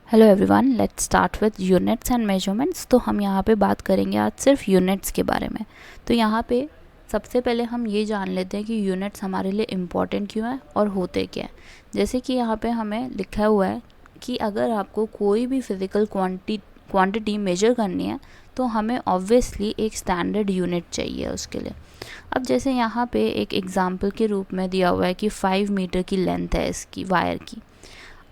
Hello everyone, let's start with units and measurements. तो हम यहाँ पे बात करेंगे आज सिर्फ यूनिट्स के बारे में। तो यहाँ पे सबसे पहले हम ये जान लेते हैं कि यूनिट्स हमारे लिए इम्पॉर्टेंट क्यों है और होते क्या है। जैसे कि यहाँ पे हमें लिखा हुआ है कि अगर आपको कोई भी फिज़िकल क्वांटिटी मेजर करनी है तो हमें ऑब्वियसली एक स्टैंडर्ड यूनिट चाहिए उसके लिए। अब जैसे यहाँ पे एक एग्ज़ाम्पल के रूप में दिया हुआ है कि 5 मीटर की लेंथ है इसकी वायर की।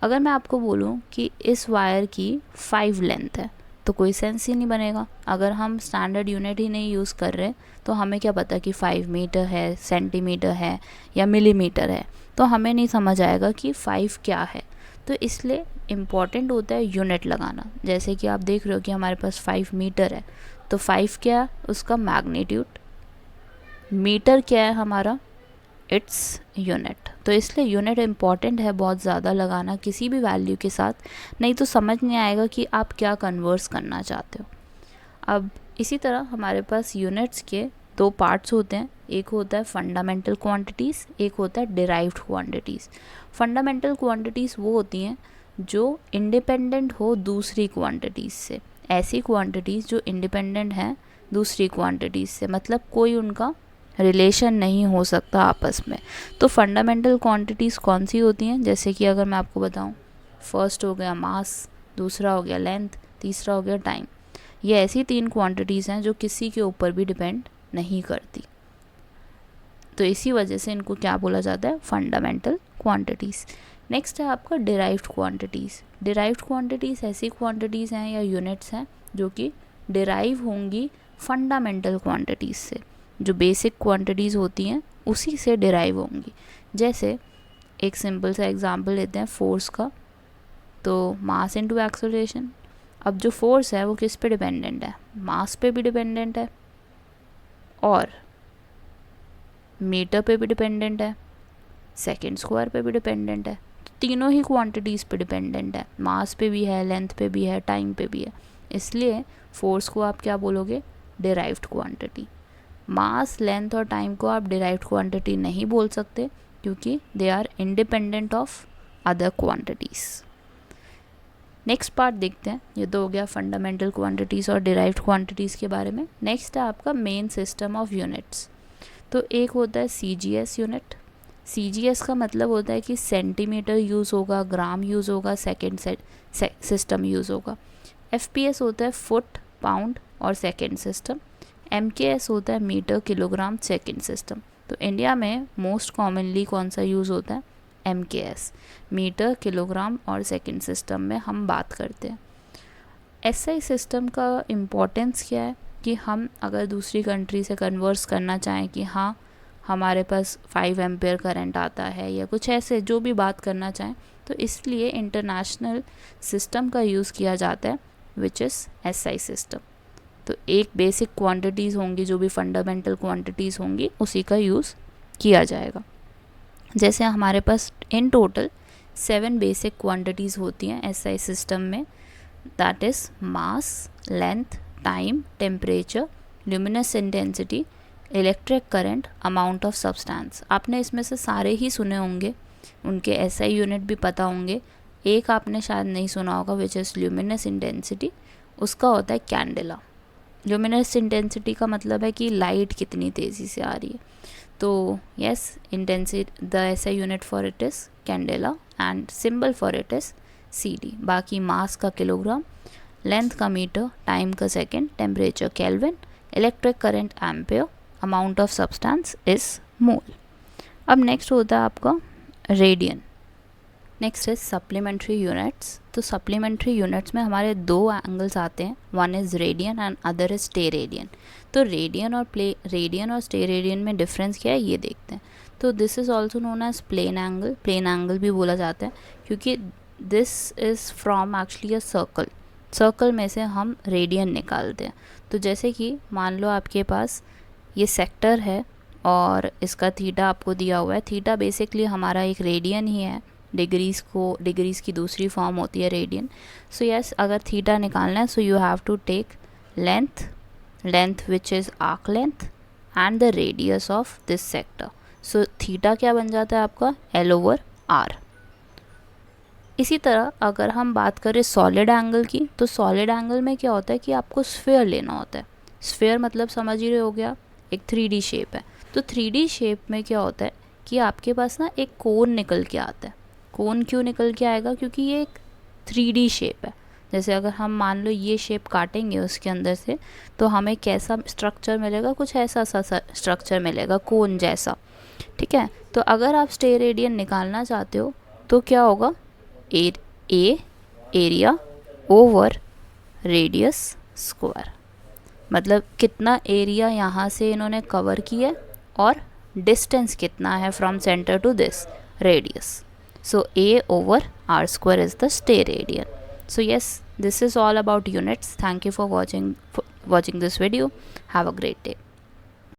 अगर मैं आपको बोलूँ कि इस वायर की 5 लेंथ है तो कोई सेंस ही नहीं बनेगा। अगर हम स्टैंडर्ड यूनिट ही नहीं यूज़ कर रहे तो हमें क्या पता कि 5 मीटर है, सेंटीमीटर है या मिलीमीटर है, तो हमें नहीं समझ आएगा कि 5 क्या है। तो इसलिए इम्पॉर्टेंट होता है यूनिट लगाना। जैसे कि आप देख रहे हो कि हमारे पास 5 मीटर है तो 5 क्या है, उसका मैग्नीट्यूड। मीटर क्या है हमारा, इट्स यूनिट। तो इसलिए यूनिट इम्पॉर्टेंट है बहुत ज़्यादा लगाना किसी भी वैल्यू के साथ, नहीं तो समझ नहीं आएगा कि आप क्या कन्वर्स करना चाहते हो। अब इसी तरह हमारे पास यूनिट्स के दो पार्ट्स होते हैं, एक होता है फंडामेंटल क्वांटिटीज़, एक होता है डिराइव्ड क्वांटिटीज़। फंडामेंटल क्वांटिटीज़ वो होती हैं जो इंडिपेंडेंट हो दूसरी क्वांटिटीज़ से। ऐसी क्वांटिटीज़ जो इंडिपेंडेंट हैं दूसरी क्वांटिटीज़ से, मतलब कोई उनका रिलेशन नहीं हो सकता आपस में। तो फंडामेंटल क्वांटिटीज़ कौन सी होती हैं, जैसे कि अगर मैं आपको बताऊं, फर्स्ट हो गया मास, दूसरा हो गया लेंथ, तीसरा हो गया टाइम। ये ऐसी 3 क्वांटिटीज़ हैं जो किसी के ऊपर भी डिपेंड नहीं करती। तो इसी वजह से इनको क्या बोला जाता है, फंडामेंटल क्वांटिटीज़। नेक्स्ट है आपका डिराइव्ड क्वांटिटीज़। डिराइव्ड क्वांटिटीज़ ऐसी क्वांटिटीज़ हैं या यूनिट्स हैं जो कि डिराइव होंगी फंडामेंटल क्वांटिटीज़ से। जो बेसिक क्वांटिटीज़ होती हैं उसी से डिराइव होंगी। जैसे एक सिंपल सा एग्जांपल लेते हैं फोर्स का, तो मास इनटू एक्सेलरेशन। अब जो फोर्स है वो किस पे डिपेंडेंट है, मास पे भी डिपेंडेंट है और मीटर पे भी डिपेंडेंट है, सेकेंड स्क्वायर पे भी डिपेंडेंट है। तो तीनों ही क्वांटिटीज़ पे डिपेंडेंट है, मास पे भी है, लेंथ पे भी है, टाइम पे भी है। इसलिए फोर्स को आप क्या बोलोगे, डिराइव्ड क्वांटिटी। मास, लेंथ और टाइम को आप डिराइव्ड क्वांटिटी नहीं बोल सकते क्योंकि they are independent of other quantities. Next part देखते हैं। ये तो हो गया फंडामेंटल क्वांटिटीज़ और डिराइव्ड क्वांटिटीज़ के बारे में। नेक्स्ट है आपका मेन सिस्टम ऑफ यूनिट्स। तो एक होता है CGS यूनिट। CGS का मतलब होता है कि सेंटीमीटर यूज़ होगा, ग्राम यूज़ होगा, सेकेंड सिस्टम यूज़ होगा। FPS होता है फुट, पाउंड और सेकेंड सिस्टम। MKS होता है मीटर, किलोग्राम, सेकेंड सिस्टम। तो इंडिया में मोस्ट कॉमनली कौन सा यूज़ होता है, MKS, मीटर, किलोग्राम और सेकेंड सिस्टम में हम बात करते हैं। SI सिस्टम का इम्पोर्टेंस क्या है कि हम अगर दूसरी कंट्री से कन्वर्स करना चाहें कि हाँ हमारे पास 5 एम्पेयर करंट आता है या कुछ ऐसे जो भी बात करना चाहें, तो इसलिए इंटरनेशनल सिस्टम का यूज़ किया जाता है विच इज़ SI सिस्टम। तो एक बेसिक क्वांटिटीज़ होंगी जो भी फंडामेंटल क्वांटिटीज़ होंगी उसी का यूज़ किया जाएगा। जैसे हमारे पास इन टोटल 7 बेसिक क्वांटिटीज़ होती हैं SI सिस्टम में, that is mass, length, time, temperature, luminous intensity, electric current, amount of substance. आपने इसमें से सारे ही सुने होंगे, उनके SI यूनिट भी पता होंगे। एक आपने शायद नहीं सुना होगा विच इज़ ल्यूमिनस इंटेंसिटी, उसका होता है कैंडेला। ल्यूमिनस इंटेंसिटी का मतलब है कि लाइट कितनी तेज़ी से आ रही है। तो yes, intensity, the SI unit for it is candela and symbol for it is CD। बाकी मास का किलोग्राम, लेंथ का मीटर, टाइम का second, temperature kelvin, electric current ampere, amount of substance is mole. अब next होता है आपका radian. Next is supplementary units. तो supplementary units में हमारे 2 एंगल्स आते हैं, one is radian and other is steradian. तो रेडियन और स्टेरेडियन में डिफरेंस क्या है ये देखते हैं। तो this is also known as plane angle. Plane angle भी बोला जाता है क्योंकि this is from actually a circle में से हम रेडियन निकालते हैं। तो जैसे कि मान लो आपके पास ये सेक्टर है और इसका थीटा आपको दिया हुआ है। थीटा बेसिकली हमारा एक रेडियन ही है, डिग्रीज़ की दूसरी फॉर्म होती है रेडियन। सो यस, अगर थीटा निकालना है so you have to take length which is arc length and the radius of this sector. So theta क्या बन जाता है आपका, L/R। इसी तरह अगर हम बात करें सॉलिड एंगल की, तो सॉलिड एंगल में क्या होता है कि आपको स्फेयर लेना होता है। स्फेयर मतलब समझ ही रहे हो गया, एक 3D शेप है। तो 3D शेप में क्या होता है कि आपके पास ना एक कोन निकल के आता है। कोन क्यों निकल के आएगा? क्योंकि ये एक 3D शेप है। जैसे अगर हम मान लो ये शेप काटेंगे उसके अंदर से, तो हमें कैसा स्ट्रक्चर मिलेगा? कुछ ऐसा सा स्ट्रक्चर मिलेगा, कोन जैसा। ठीक है, तो अगर आप स्टेरेडियन निकालना चाहते हो तो क्या होगा? ए एरिया ओवर रेडियस स्क्वायर, मतलब कितना एरिया यहाँ से इन्होंने कवर किया और डिस्टेंस कितना है from centre to this radius. So A over r square is the steradian. So yes, this is all about units. Thank you for watching this video. Have a great day.